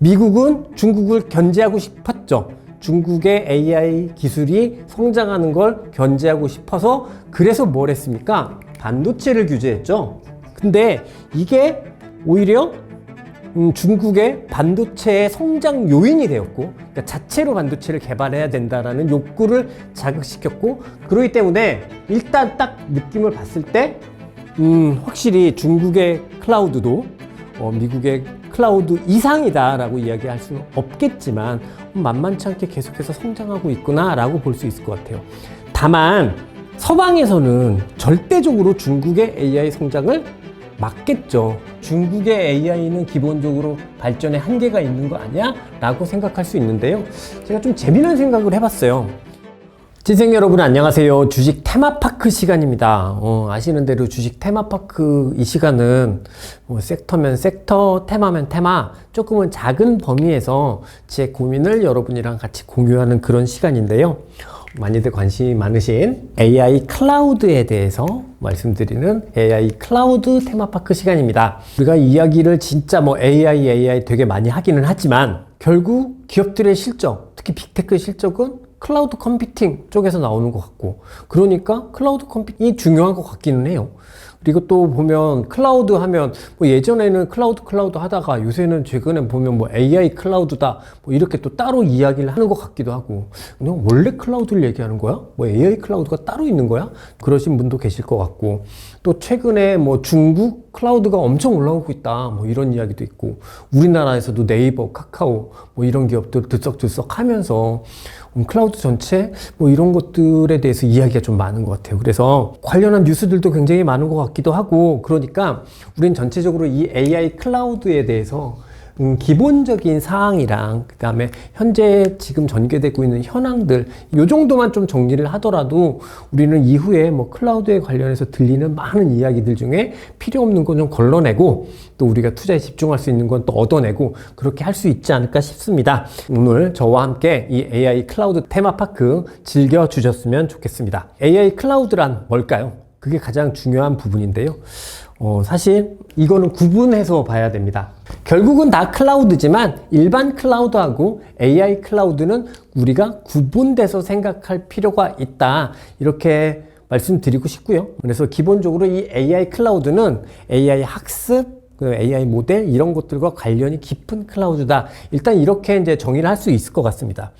미국은 중국을 견제하고 싶었죠. 중국의 AI 기술이 성장하는 걸 견제하고 싶어서 그래서 뭘 했습니까? 반도체를 규제했죠. 근데 이게 오히려 중국의 반도체의 성장 요인이 되었고, 그러니까 자체로 반도체를 개발해야 된다라는 욕구를 자극시켰고, 그렇기 때문에 일단 딱 느낌을 봤을 때 확실히 중국의 클라우드도 미국의 클라우드 이상이다라고 이야기할 수는 없겠지만 만만치 않게 계속해서 성장하고 있구나라고 볼 수 있을 것 같아요. 다만 서방에서는 절대적으로 중국의 AI 성장을 막겠죠. 중국의 AI는 기본적으로 발전에 한계가 있는 거 아니야? 라고 생각할 수 있는데요. 제가 좀 재미난 생각을 해봤어요. 지생 여러분 안녕하세요. 주식 테마파크 시간입니다. 아시는 대로 주식 테마파크 이 시간은 섹터면 섹터, 테마면 테마, 조금은 작은 범위에서 제 고민을 여러분이랑 같이 공유하는 그런 시간인데요. 많이들 관심이 많으신 AI 클라우드에 대해서 말씀드리는 AI 클라우드 테마파크 시간입니다. 우리가 이야기를 진짜 AI 되게 많이 하기는 하지만 결국 기업들의 실적, 특히 빅테크 실적은 클라우드 컴퓨팅 쪽에서 나오는 것 같고, 그러니까 클라우드 컴퓨팅이 중요한 것 같기는 해요. 그리고 또 보면 클라우드 하면 예전에는 클라우드 하다가 요새는 최근에 보면 AI 클라우드다 이렇게 또 따로 이야기를 하는 것 같기도 하고, 그냥 원래 클라우드를 얘기하는 거야? AI 클라우드가 따로 있는 거야? 그러신 분도 계실 것 같고, 또 최근에 중국 클라우드가 엄청 올라오고 있다 이런 이야기도 있고, 우리나라에서도 네이버, 카카오 이런 기업들 들썩들썩 하면서 클라우드 전체 이런 것들에 대해서 이야기가 좀 많은 것 같아요. 그래서 관련한 뉴스들도 굉장히 많은 것 같기도 하고, 그러니까 우린 전체적으로 이 AI 클라우드에 대해서 기본적인 사항이랑 그 다음에 현재 지금 전개되고 있는 현황들 요 정도만 좀 정리를 하더라도 우리는 이후에 클라우드에 관련해서 들리는 많은 이야기들 중에 필요 없는 건 좀 걸러내고, 또 우리가 투자에 집중할 수 있는 건 또 얻어내고, 그렇게 할 수 있지 않을까 싶습니다. 오늘 저와 함께 이 AI 클라우드 테마파크 즐겨주셨으면 좋겠습니다. AI 클라우드란 뭘까요? 그게 가장 중요한 부분인데요. 사실 이거는 구분해서 봐야 됩니다. 결국은 다 클라우드지만 일반 클라우드하고 AI 클라우드는 우리가 구분돼서 생각할 필요가 있다, 이렇게 말씀드리고 싶고요. 그래서 기본적으로 이 AI 클라우드는 AI 학습, AI 모델 이런 것들과 관련이 깊은 클라우드다. 일단 이렇게 이제 정의를 할 수 있을 것 같습니다.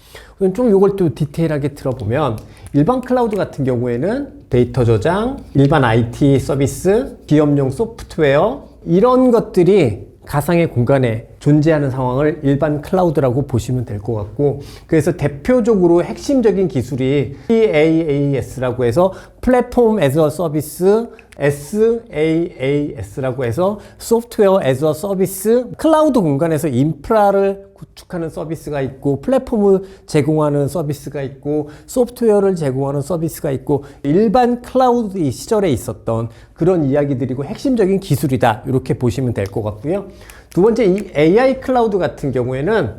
좀 이걸 또 디테일하게 들어보면, 일반 클라우드 같은 경우에는 데이터 저장, 일반 IT 서비스, 기업용 소프트웨어 이런 것들이 가상의 공간에 존재하는 상황을 일반 클라우드라고 보시면 될 것 같고, 그래서 대표적으로 핵심적인 기술이 PaaS라고 해서 플랫폼 애즈 어 서비스, SaaS라고 해서 소프트웨어 애즈 어 서비스, 클라우드 공간에서 인프라를 구축하는 서비스가 있고, 플랫폼을 제공하는 서비스가 있고, 소프트웨어를 제공하는 서비스가 있고, 일반 클라우드 시절에 있었던 그런 이야기들이고 핵심적인 기술이다, 이렇게 보시면 될 것 같고요. 두 번째, 이 AI 클라우드 같은 경우에는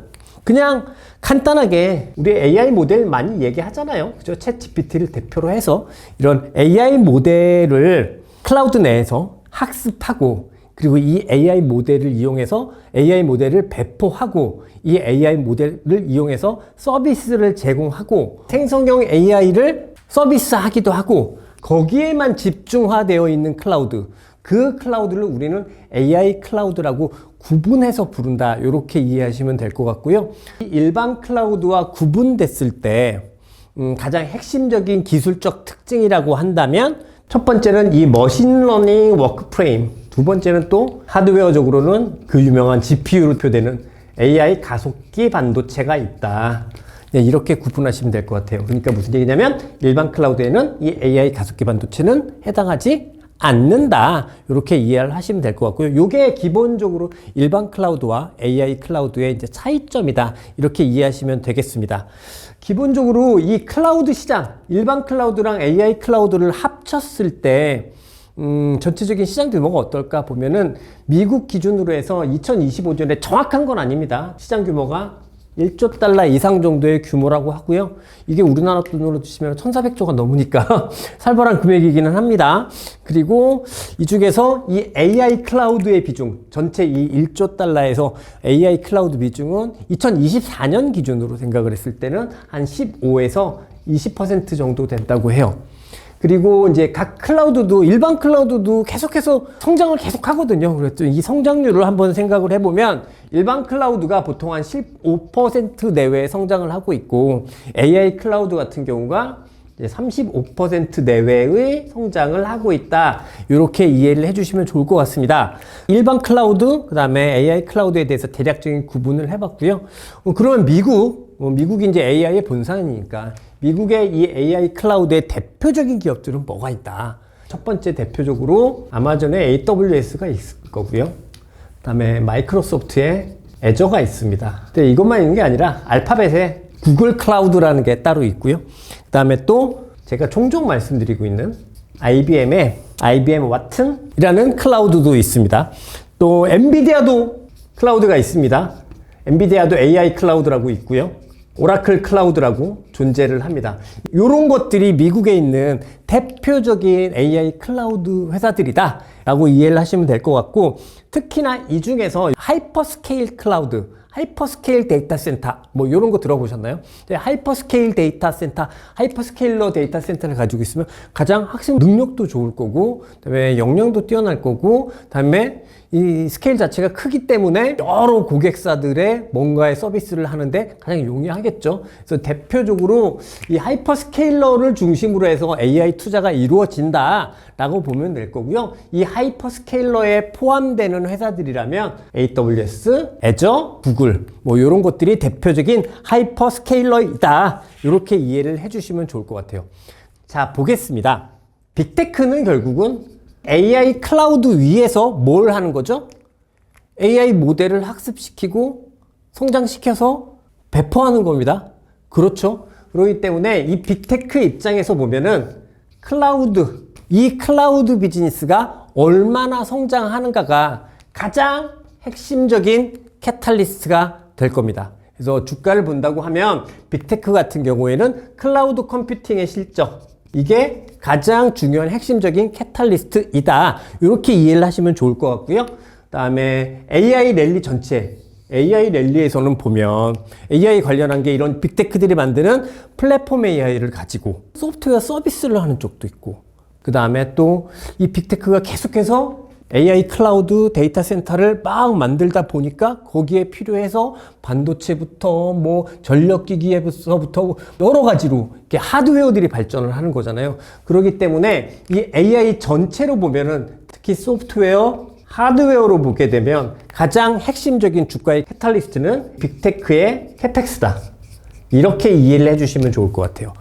그냥 간단하게 우리 AI 모델 많이 얘기하잖아요. 그죠? 챗 GPT를 대표로 해서 이런 AI 모델을 클라우드 내에서 학습하고, 그리고 이 AI 모델을 이용해서 AI 모델을 배포하고, 이 AI 모델을 이용해서 서비스를 제공하고, 생성형 AI를 서비스하기도 하고, 거기에만 집중화되어 있는 클라우드, 그 클라우드를 우리는 AI 클라우드라고 구분해서 부른다, 이렇게 이해하시면 될 것 같고요. 일반 클라우드와 구분됐을 때 가장 핵심적인 기술적 특징이라고 한다면, 첫 번째는 이 머신러닝 워크프레임, 두 번째는 또 하드웨어적으로는 그 유명한 GPU로 표되는 AI 가속기 반도체가 있다. 이렇게 구분하시면 될 것 같아요. 그러니까 무슨 얘기냐면, 일반 클라우드에는 이 AI 가속기 반도체는 해당하지 않는다, 이렇게 이해를 하시면 될 것 같고요. 이게 기본적으로 일반 클라우드와 AI 클라우드의 이제 차이점이다, 이렇게 이해하시면 되겠습니다. 기본적으로 이 클라우드 시장, 일반 클라우드랑 AI 클라우드를 합쳤을 때 전체적인 시장 규모가 어떨까 보면은, 미국 기준으로 해서 2025년에 정확한 건 아닙니다. 시장 규모가 1조 달러 이상 정도의 규모라고 하고요. 이게 우리나라 돈으로 치면 1,400조가 넘으니까 살벌한 금액이기는 합니다. 그리고 이 중에서 이 AI 클라우드의 비중, 전체 이 1조 달러에서 AI 클라우드 비중은 2024년 기준으로 생각을 했을 때는 한 15에서 20% 정도 된다고 해요. 그리고 이제 각 클라우드도, 일반 클라우드도 계속해서 성장을 계속 하거든요. 그래서 이 성장률을 한번 생각을 해보면 일반 클라우드가 보통 한 15% 내외의 성장을 하고 있고 AI 클라우드 같은 경우가 이제 35% 내외의 성장을 하고 있다. 이렇게 이해를 해주시면 좋을 것 같습니다. 일반 클라우드, 그 다음에 AI 클라우드에 대해서 대략적인 구분을 해봤고요. 그러면 미국이 이제 AI의 본산이니까 미국의 이 AI 클라우드의 대표적인 기업들은 뭐가 있다? 첫 번째 대표적으로 아마존의 AWS가 있을 거고요. 그 다음에 마이크로소프트의 애저가 있습니다. 근데 이것만 있는 게 아니라 알파벳에 구글 클라우드라는 게 따로 있고요. 그 다음에 또 제가 종종 말씀드리고 있는 IBM의 IBM 와튼이라는 클라우드도 있습니다. 또 엔비디아도 클라우드가 있습니다. 엔비디아도 AI 클라우드라고 있고요. 오라클 클라우드라고 존재를 합니다. 이런 것들이 미국에 있는 대표적인 AI 클라우드 회사들이다 라고 이해를 하시면 될 것 같고, 특히나 이 중에서 하이퍼스케일 클라우드, 하이퍼스케일 데이터 센터 뭐 이런 거 들어보셨나요? 하이퍼스케일 데이터 센터, 하이퍼스케일러 데이터 센터를 가지고 있으면 가장 학습 능력도 좋을 거고, 그다음에 역량도 뛰어날 거고, 그다음에 이 스케일 자체가 크기 때문에 여러 고객사들의 뭔가의 서비스를 하는데 가장 용이하겠죠. 그래서 대표적으로 이 하이퍼스케일러를 중심으로 해서 AI 투자가 이루어진다 라고 보면 될 거고요. 이 하이퍼스케일러에 포함되는 회사들이라면 AWS, 애저, 구글 뭐 이런 것들이 대표적인 하이퍼스케일러이다. 이렇게 이해를 해주시면 좋을 것 같아요. 자, 보겠습니다. 빅테크는 결국은 AI 클라우드 위에서 뭘 하는 거죠? AI 모델을 학습시키고 성장시켜서 배포하는 겁니다. 그렇죠? 그렇기 때문에 이 빅테크 입장에서 보면은 이 클라우드 비즈니스가 얼마나 성장하는가가 가장 핵심적인 캐탈리스트가 될 겁니다. 그래서 주가를 본다고 하면 빅테크 같은 경우에는 클라우드 컴퓨팅의 실적, 이게 가장 중요한 핵심적인 캐탈리스트이다. 이렇게 이해를 하시면 좋을 것 같고요. 그 다음에 AI 랠리 전체, AI 랠리에서는 보면 AI 관련한 게 이런 빅테크들이 만드는 플랫폼 AI를 가지고 소프트웨어 서비스를 하는 쪽도 있고, 그 다음에 또 이 빅테크가 계속해서 AI 클라우드 데이터 센터를 막 만들다 보니까 거기에 필요해서 반도체부터 뭐 전력기기에서부터 여러 가지로 이렇게 하드웨어들이 발전을 하는 거잖아요. 그렇기 때문에 이 AI 전체로 보면은 특히 소프트웨어, 하드웨어로 보게 되면 가장 핵심적인 주가의 캐탈리스트는 빅테크의 캐펙스다. 이렇게 이해를 해주시면 좋을 것 같아요.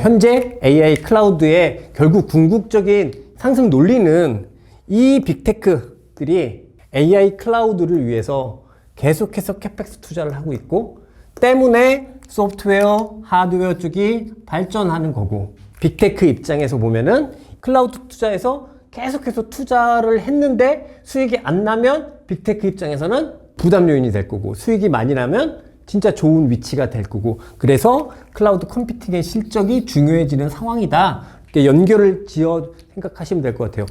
현재 AI 클라우드의 결국 궁극적인 상승 논리는 이 빅테크들이 AI 클라우드를 위해서 계속해서 캐펙스 투자를 하고 있고 때문에 소프트웨어, 하드웨어 쪽이 발전하는 거고, 빅테크 입장에서 보면은 클라우드 투자에서 계속해서 투자를 했는데 수익이 안 나면 빅테크 입장에서는 부담 요인이 될 거고, 수익이 많이 나면 진짜 좋은 위치가 될 거고, 그래서 클라우드 컴퓨팅의 실적이 중요해지는 상황이다. 이렇게 연결을 지어 생각하시면 될 것 같아요.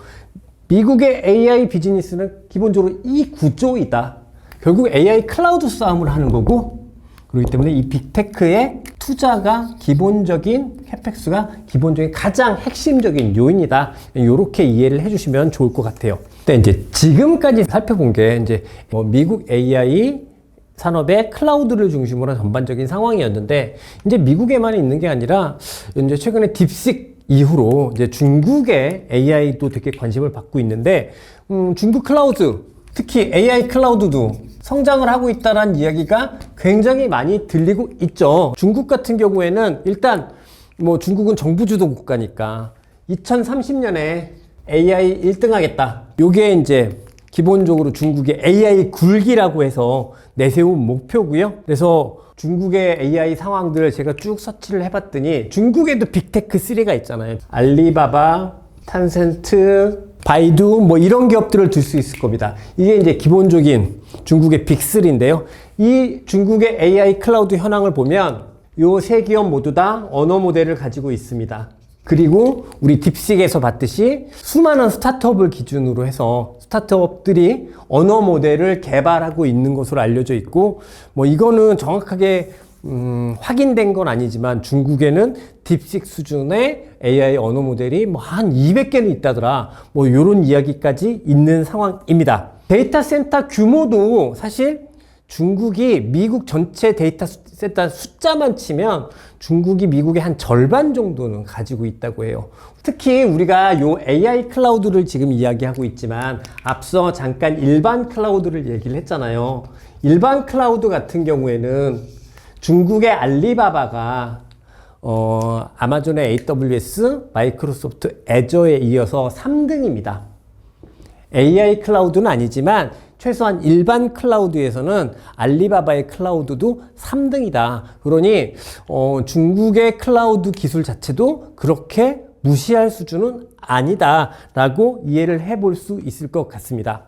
미국의 AI 비즈니스는 기본적으로 이 구조이다. 결국 AI 클라우드 싸움을 하는 거고, 그렇기 때문에 이 빅테크의 투자가 기본적인 캐펙스가 기본적인 가장 핵심적인 요인이다. 이렇게 이해를 해주시면 좋을 것 같아요. 근데 이제 지금까지 살펴본 게 이제 미국 AI 산업의 클라우드를 중심으로 한 전반적인 상황이었는데, 이제 미국에만 있는 게 아니라 이제 최근에 딥식 이후로 이제 중국의 AI도 되게 관심을 받고 있는데, 중국 클라우드, 특히 AI 클라우드도 성장을 하고 있다는 이야기가 굉장히 많이 들리고 있죠. 중국 같은 경우에는 일단 뭐 중국은 정부 주도 국가니까 2030년에 AI 1등 하겠다. 요게 이제 기본적으로 중국의 AI 굴기라고 해서 내세운 목표고요. 그래서 중국의 AI 상황들을 제가 쭉 서치를 해봤더니 중국에도 빅테크 3가 있잖아요. 알리바바, 탄센트, 바이두 뭐 이런 기업들을 들 수 있을 겁니다. 이게 이제 기본적인 중국의 빅3인데요. 이 중국의 AI 클라우드 현황을 보면 요 세 기업 모두 다 언어 모델을 가지고 있습니다. 그리고 우리 딥식에서 봤듯이 수많은 스타트업을 기준으로 해서 스타트업들이 언어 모델을 개발하고 있는 것으로 알려져 있고, 뭐 이거는 정확하게 확인된 건 아니지만 중국에는 딥식 수준의 AI 언어 모델이 뭐 한 200개는 있다더라. 뭐 이런 이야기까지 있는 상황입니다. 데이터 센터 규모도 사실 중국이 미국 전체 데이터 센터 숫자만 치면 중국이 미국의 한 절반 정도는 가지고 있다고 해요. 특히 우리가 요 AI 클라우드를 지금 이야기하고 있지만 앞서 잠깐 일반 클라우드를 얘기를 했잖아요. 일반 클라우드 같은 경우에는 중국의 알리바바가 아마존의 AWS, 마이크로소프트 애저에 이어서 3등입니다. AI 클라우드는 아니지만 최소한 일반 클라우드에서는 알리바바의 클라우드도 3등이다. 그러니 중국의 클라우드 기술 자체도 그렇게 무시할 수준은 아니다 라고 이해를 해볼 수 있을 것 같습니다.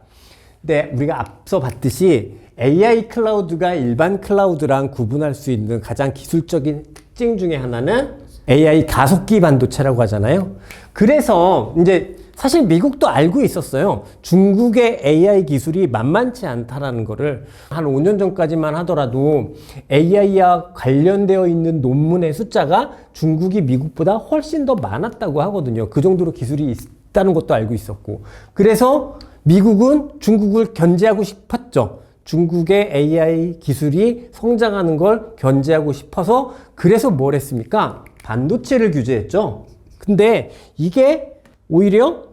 근데 우리가 앞서 봤듯이 AI 클라우드가 일반 클라우드랑 구분할 수 있는 가장 기술적인 특징 중에 하나는 AI 가속기 반도체라고 하잖아요. 그래서 이제 사실 미국도 알고 있었어요. 중국의 AI 기술이 만만치 않다라는 거를. 한 5년 전까지만 하더라도 AI와 관련되어 있는 논문의 숫자가 중국이 미국보다 훨씬 더 많았다고 하거든요. 그 정도로 기술이 있다는 것도 알고 있었고. 그래서 미국은 중국을 견제하고 싶었죠. 중국의 AI 기술이 성장하는 걸 견제하고 싶어서, 그래서 뭘 했습니까? 반도체를 규제했죠. 근데 이게 오히려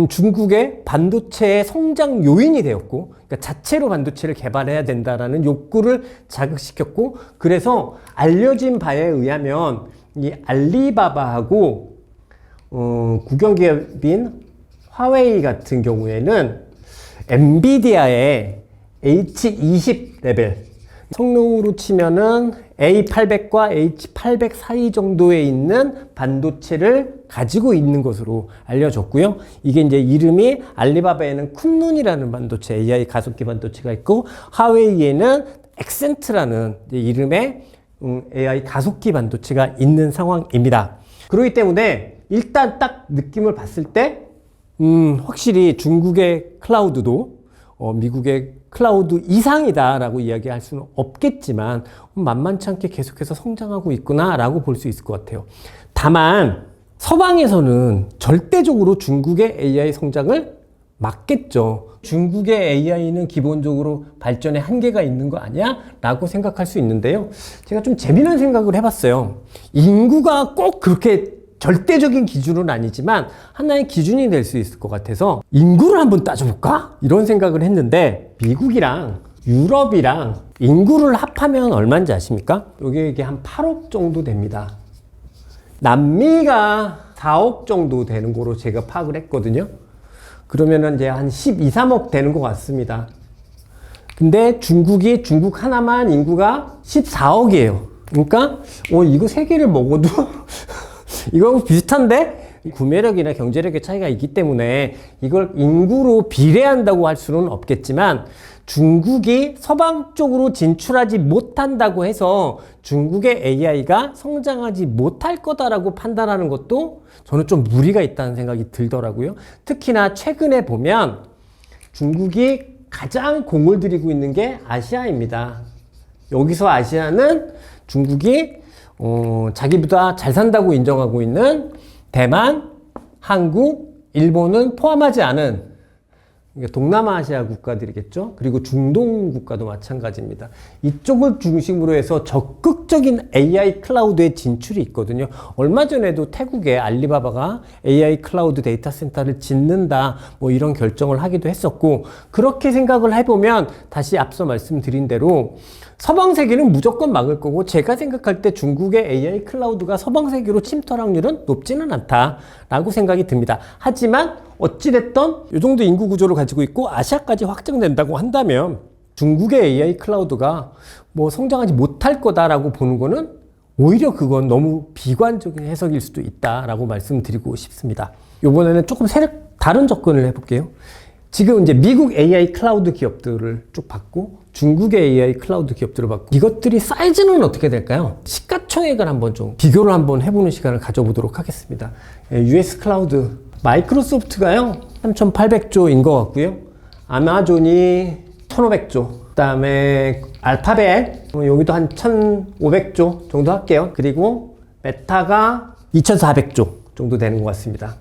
중국의 반도체의 성장 요인이 되었고, 그러니까 자체로 반도체를 개발해야 된다라는 욕구를 자극시켰고, 그래서 알려진 바에 의하면 이 알리바바하고 국영기업인 화웨이 같은 경우에는 엔비디아의 H20 레벨, 성능으로 치면은 A800과 H800 사이 정도에 있는 반도체를 가지고 있는 것으로 알려졌고요. 이게 이제 이름이 알리바바에는 쿤눈이라는 반도체, AI 가속기 반도체가 있고, 하웨이에는 엑센트라는 이름의 AI 가속기 반도체가 있는 상황입니다. 그렇기 때문에 일단 딱 느낌을 봤을 때 확실히 중국의 클라우드도 미국의 클라우드 이상이다라고 이야기할 수는 없겠지만 만만치 않게 계속해서 성장하고 있구나라고 볼 수 있을 것 같아요. 다만 서방에서는 절대적으로 중국의 AI 성장을 막겠죠. 중국의 AI는 기본적으로 발전에 한계가 있는 거 아니야? 라고 생각할 수 있는데요. 제가 좀 재미난 생각을 해봤어요. 인구가 꼭 그렇게 절대적인 기준은 아니지만 하나의 기준이 될 수 있을 것 같아서 인구를 한번 따져볼까? 이런 생각을 했는데, 미국이랑 유럽이랑 인구를 합하면 얼마인지 아십니까? 이게 한 8억 정도 됩니다. 남미가 4억 정도 되는 거로 제가 파악을 했거든요. 그러면은 이제 한 12, 13억 되는 것 같습니다. 근데 중국 하나만 인구가 14억이에요. 그러니까 이거 세 개를 먹어도 이거하고 비슷한데 구매력이나 경제력의 차이가 있기 때문에 이걸 인구로 비례한다고 할 수는 없겠지만, 중국이 서방 쪽으로 진출하지 못한다고 해서 중국의 AI가 성장하지 못할 거다라고 판단하는 것도 저는 좀 무리가 있다는 생각이 들더라고요. 특히나 최근에 보면 중국이 가장 공을 들이고 있는 게 아시아입니다. 여기서 아시아는 중국이 자기보다 잘 산다고 인정하고 있는 대만, 한국, 일본은 포함하지 않은 동남아시아 국가들이겠죠. 그리고 중동 국가도 마찬가지입니다. 이쪽을 중심으로 해서 적극적인 AI 클라우드에 진출이 있거든요. 얼마 전에도 태국의 알리바바가 AI 클라우드 데이터 센터를 짓는다, 뭐 이런 결정을 하기도 했었고, 그렇게 생각을 해보면 다시 앞서 말씀드린 대로 서방 세계는 무조건 막을 거고, 제가 생각할 때 중국의 AI 클라우드가 서방 세계로 침투할 확률은 높지는 않다라고 생각이 듭니다. 하지만 어찌됐든 이 정도 인구 구조를 가지고 있고 아시아까지 확장된다고 한다면 중국의 AI 클라우드가 뭐 성장하지 못할 거다라고 보는 거는 오히려 그건 너무 비관적인 해석일 수도 있다라고 말씀드리고 싶습니다. 이번에는 조금 다른 접근을 해볼게요. 지금 이제 미국 AI 클라우드 기업들을 쭉 봤고 중국의 AI 클라우드 기업들을 봤고 이것들이 사이즈는 어떻게 될까요? 시가총액을 한번 좀 비교를 한번 해보는 시간을 가져보도록 하겠습니다. US 클라우드 마이크로소프트가요 3,800조인 것 같고요. 아마존이 1,500조, 그 다음에 알파벳 여기도 한 1,500조 정도 할게요. 그리고 메타가 2,400조 정도 되는 것 같습니다.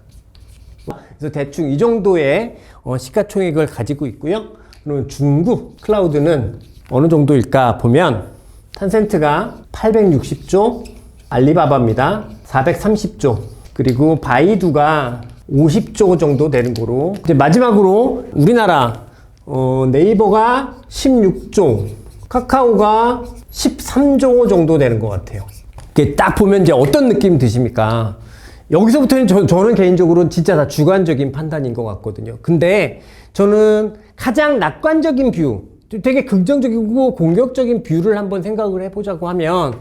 그래서 대충 이 정도의 시가총액을 가지고 있고요. 그러면 중국 클라우드는 어느 정도일까 보면 탄센트가 860조, 알리바바입니다. 430조, 그리고 바이두가 50조 정도 되는 거로 이제 마지막으로 우리나라 네이버가 16조, 카카오가 13조 정도 되는 것 같아요. 이게 딱 보면 이제 어떤 느낌 드십니까? 여기서부터는 저는 개인적으로 진짜 다 주관적인 판단인 것 같거든요. 근데 저는 가장 낙관적인 뷰, 되게 긍정적이고 공격적인 뷰를 한번 생각을 해보자고 하면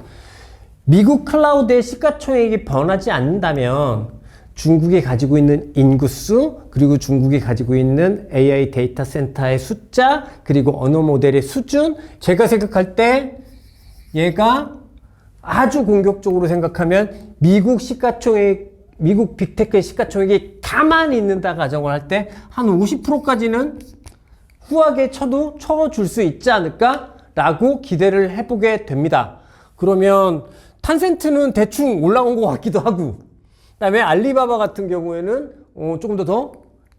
미국 클라우드의 시가총액이 변하지 않는다면 중국이 가지고 있는 인구수, 그리고 중국이 가지고 있는 AI 데이터 센터의 숫자, 그리고 언어 모델의 수준, 제가 생각할 때 얘가 아주 공격적으로 생각하면 미국 빅테크의 시가총액이 가만히 있는다 가정을 할 때 한 50%까지는 후하게 쳐줄 수 있지 않을까? 라고 기대를 해보게 됩니다. 그러면 탄센트는 대충 올라온 것 같기도 하고, 그 다음에 알리바바 같은 경우에는 조금 더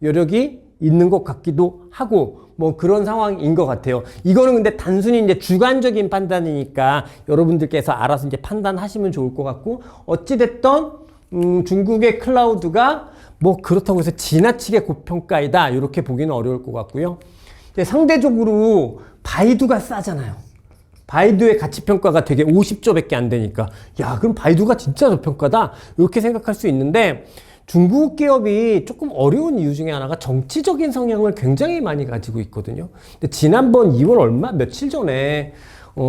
여력이 있는 것 같기도 하고, 뭐 그런 상황인 것 같아요. 이거는 근데 단순히 이제 주관적인 판단이니까 여러분들께서 알아서 이제 판단하시면 좋을 것 같고, 어찌됐던 중국의 클라우드가 뭐 그렇다고 해서 지나치게 고평가이다 이렇게 보기는 어려울 것 같고요. 상대적으로 바이두가 싸잖아요. 바이두의 가치평가가 되게 50조밖에 안 되니까 야 그럼 바이두가 진짜 저평가다 이렇게 생각할 수 있는데, 중국 기업이 조금 어려운 이유 중에 하나가 정치적인 성향을 굉장히 많이 가지고 있거든요. 근데 지난번 2월 며칠 전에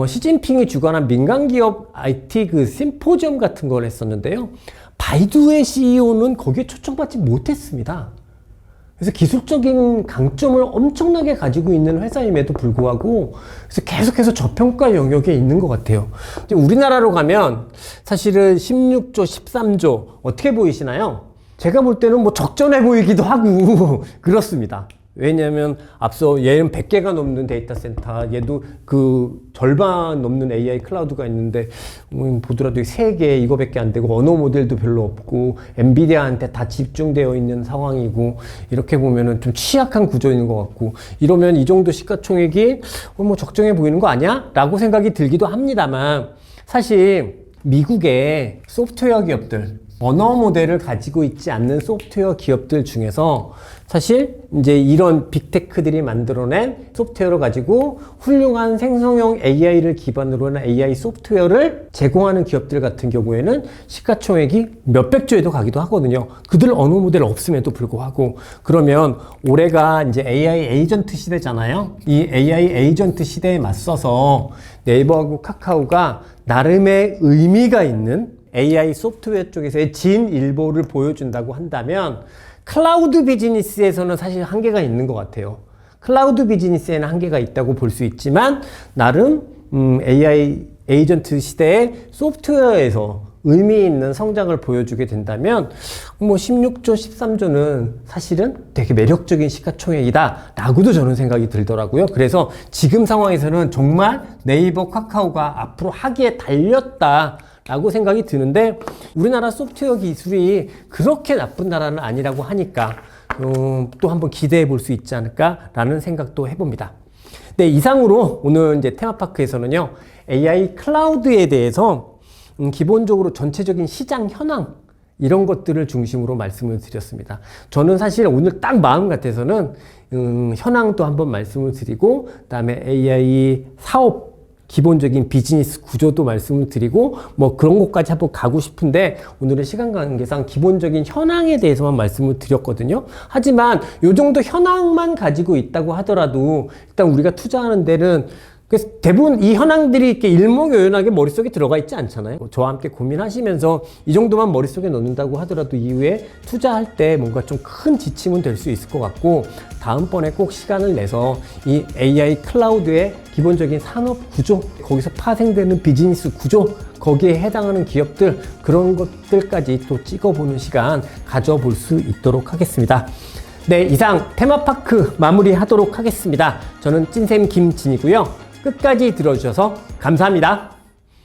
시진핑이 주관한 민간기업 IT 그 심포지엄 같은 걸 했었는데요. 바이두의 CEO는 거기에 초청받지 못했습니다. 그래서 기술적인 강점을 엄청나게 가지고 있는 회사임에도 불구하고 그래서 계속해서 저평가 영역에 있는 것 같아요. 우리나라로 가면 사실은 16조, 13조 어떻게 보이시나요? 제가 볼 때는 뭐 적절해 보이기도 하고 그렇습니다. 왜냐하면 앞서 얘는 100개가 넘는 데이터 센터, 얘도 그 절반 넘는 AI 클라우드가 있는데 보더라도 3개 이거밖에 안 되고 언어 모델도 별로 없고 엔비디아한테 다 집중되어 있는 상황이고, 이렇게 보면은 좀 취약한 구조인 것 같고, 이러면 이 정도 시가총액이 뭐 적정해 보이는 거 아니야? 라고 생각이 들기도 합니다만, 사실 미국의 소프트웨어 기업들, 언어 모델을 가지고 있지 않는 소프트웨어 기업들 중에서 사실 이제 이런 빅테크들이 만들어낸 소프트웨어를 가지고 훌륭한 생성형 AI를 기반으로 한 AI 소프트웨어를 제공하는 기업들 같은 경우에는 시가총액이 몇백조에도 가기도 하거든요. 그들 언어 모델 없음에도 불구하고. 그러면 올해가 이제 AI 에이전트 시대잖아요. 이 AI 에이전트 시대에 맞서서 네이버하고 카카오가 나름의 의미가 있는 AI 소프트웨어 쪽에서의 진일보를 보여준다고 한다면 클라우드 비즈니스에서는 사실 한계가 있는 것 같아요. 클라우드 비즈니스에는 한계가 있다고 볼 수 있지만 나름 AI 에이전트 시대의 소프트웨어에서 의미 있는 성장을 보여주게 된다면 뭐 16조, 13조는 사실은 되게 매력적인 시가총액이다 라고도 저는 생각이 들더라고요. 그래서 지금 상황에서는 정말 네이버, 카카오가 앞으로 하기에 달렸다 라고 생각이 드는데, 우리나라 소프트웨어 기술이 그렇게 나쁜 나라는 아니라고 하니까 또 한번 기대해 볼 수 있지 않을까 라는 생각도 해봅니다. 네, 이상으로 오늘 이제 테마파크에서는요 AI 클라우드에 대해서 기본적으로 전체적인 시장 현황 이런 것들을 중심으로 말씀을 드렸습니다. 저는 사실 오늘 딱 마음 같아서는 현황도 한번 말씀을 드리고, 그다음에 AI 사업 기본적인 비즈니스 구조도 말씀을 드리고 뭐 그런 것까지 한번 가고 싶은데 오늘은 시간 관계상 기본적인 현황에 대해서만 말씀을 드렸거든요. 하지만 요 정도 현황만 가지고 있다고 하더라도 일단 우리가 투자하는 데는 그래서 대부분 이 현황들이 이렇게 일목요연하게 머릿속에 들어가 있지 않잖아요. 저와 함께 고민하시면서 이 정도만 머릿속에 넣는다고 하더라도 이후에 투자할 때 뭔가 좀 큰 지침은 될 수 있을 것 같고, 다음번에 꼭 시간을 내서 이 AI 클라우드의 기본적인 산업 구조, 거기서 파생되는 비즈니스 구조, 거기에 해당하는 기업들, 그런 것들까지 또 찍어보는 시간 가져볼 수 있도록 하겠습니다. 네, 이상 테마파크 마무리하도록 하겠습니다. 저는 찐쌤 김진이고요. 끝까지 들어주셔서 감사합니다.